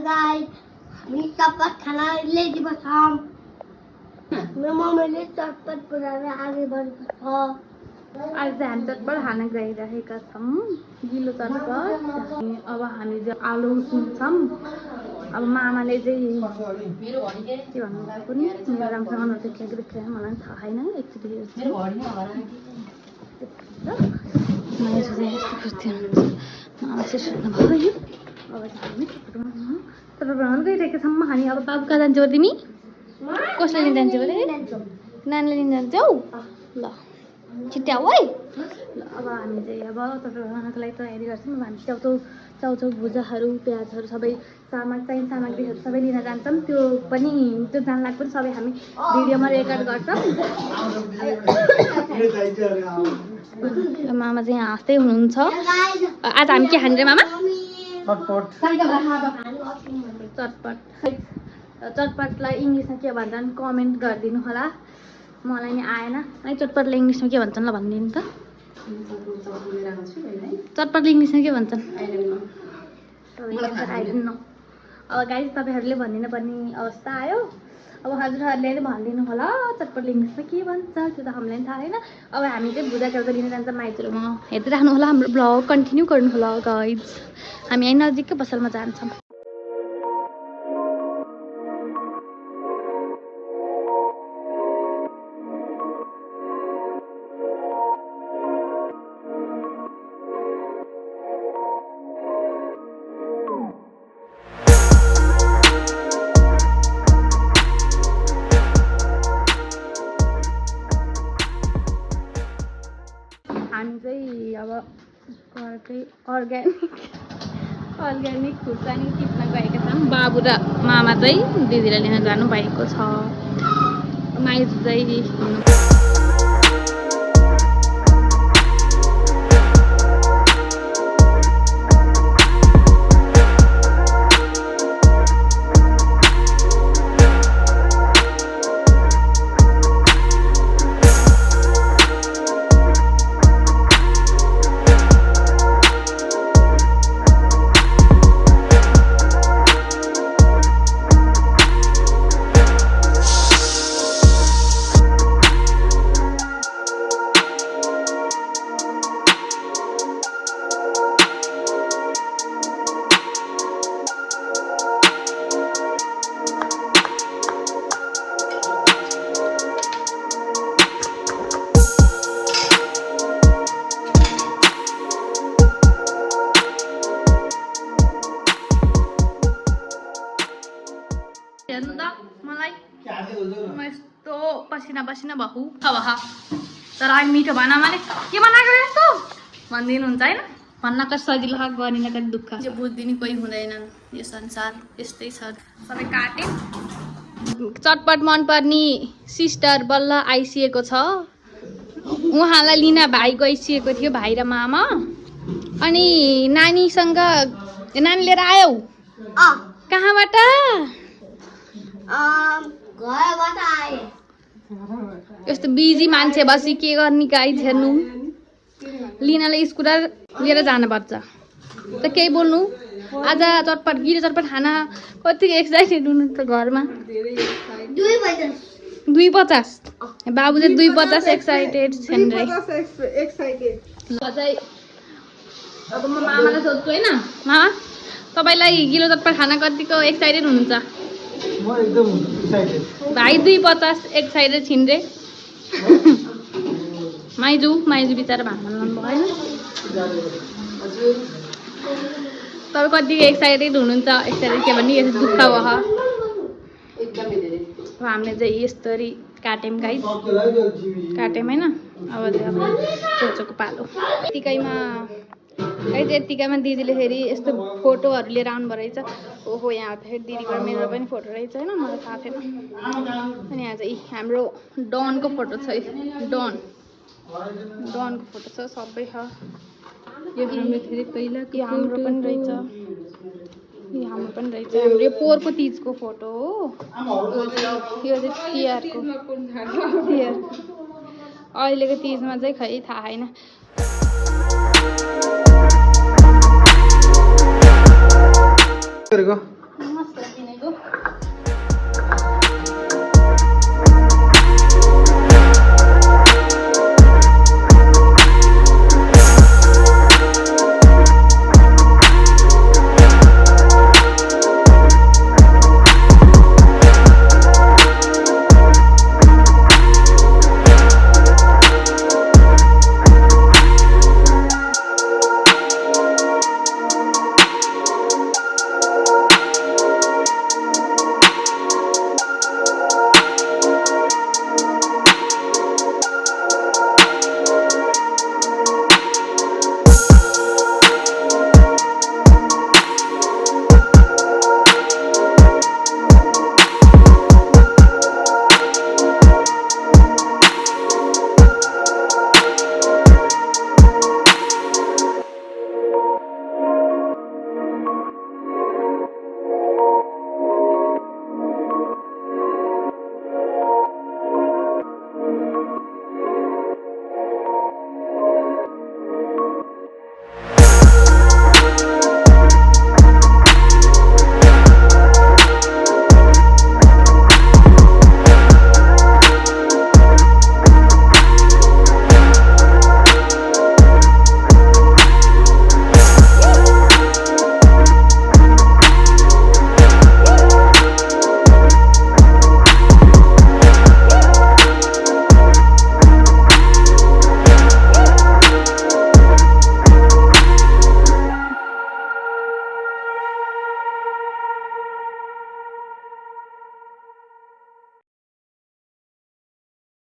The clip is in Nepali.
गाइस हामी चटपट खाना ल्याइदिएको छौँ मेरो मम्मीले चटपट पुऱ्याएर आगे बढेको छ आज चाहिँ हामी चटपट खान गइरहेका छौँ गिलो चटपट अब हामी चाहिँ आलु उसिन्छौँ अब मामाले चाहिँ के भन्नु पनि मेरो राम्रोसँग नदेख्छ मलाई थाहा छैन एकचोटि हेर्छु मामा चाहिँ सुत्नुभयो अब चाहिँ हामी चटपट बनाउन गइरहेका छौँ हामी अब बाबु कहाँ जान्छौ तिमी कसलाई लिन जान्छौ अरे नानीलाई लिन जान्छौ ल छिट्याउ है ल अब हामी चाहिँ अब चटपट बनाउनको लागि तयारी गर्छौँ अब हामी चाउचाउ भुजाहरू प्याजहरू सबै चाहिने सामग्रीहरू सबै लिन जान्छौँ त्यो जानलाई पनि सबै हामी भिडियोमा रेकर्ड गर्छौँ मामा चाहिँ हाँस्दै हुनुहुन्छ आज हामी के खान्छ मामा चटपटलाई इङ्ग्लिसमा के भन्छन् कमेन्ट गरिदिनु होला मलाई नि आएन है चटपटलाई इङ्ग्लिसमा के भन्छन् ल भनिदिनु त चटपटलाई इङ्ग्लिसमा के भन्छन् अब गाइस तपाईँहरूले भनिदिनु पर्ने अवस्था आयो अब हजुरहरूले नै भनिदिनु होला चटपटलाई इङ्ग्लिसमा के भन्छ त्यो त हामीलाई पनि थाहा छैन अब हामी चाहिँ भुजा च्याउचा लिन जान्छ माइतीहरूमा हेर्दै राख्नु होला हाम्रो ब्लग कन्टिन्यू गर्नु होला गाइस हामी यहीँ नजिककै पसलमा जान्छौँ हामी चाहिँ अब घरकै अर्ग्यानिक खुर्सानी टिप्न गएका छौँ बाबु र मामा चाहिँ दिदीलाई लिन जानुभएको छ माइजू चाहिँ हेर्नु त मलाई म यस्तो पसिना भएको तर अहिले मिठो बनामाले के बनाएको यस्तो भनिदिनुहुन्छ होइन भन्न कति सजिलो गरिन कति दुःख यो बुझिदिने कोही हुँदैनन् यो संसार यस्तै छ सबै काटे चटपट मनपर्ने सिस्टर बल्ल आइसकेको छ उहाँलाई लिन भाइ गइसकेको थियो भाइ र मामा अनि नानीसँग नानी लिएर आयौ कहाँबाट घरबाट आए यस्तो बिजी मान्छे बसी के गर्ने गाइज हेर्नु लिनाले स्कुटर लिएर जानुपर्छ त केही बोल्नु आज चटपट गिलो चटपट खाना कति एक्साइटेड हुनु त घरमा 2:50 बाबु चाहिँ 2:50 एक्साइटेड छन् रे अब म मामालाई सोध्छु होइन मामा तपाईँलाई गिलो चटपट खाना कतिको एक्साइटेड हुनुहुन्छ भाइ 2:50 एक्साइटेड छिन् रे माइजू बिचरा भान्नु होइन तपाईँ कति एक्साइटेड हुनुहुन्छ एक्साइटेड के भन्ने यस्तो दुःख भयो हामीले चाहिँ यस्तरी काट्यौँ गाइस काट्यौँ होइन अब चोचोको पालो यतिकैमा दिदीले फेरि यस्तो फोटोहरू लिएर आउनुभएको रहेछ ओहो यहाँ फेरि दिदीको मेरो पनि फोटो रहेछ होइन मलाई थाहा थिएन अनि यहाँ चाहिँ हाम्रो डनको फोटो छ डनको फोटो छ सबै छ यो हाम्रो फेरि पहिला हाम्रो पनि रहेछ हाम्रो यो पोहोरको तिजको फोटो हो यो चाहिँ तिहारको अहिलेको तिजमा चाहिँ खै थाहा छैन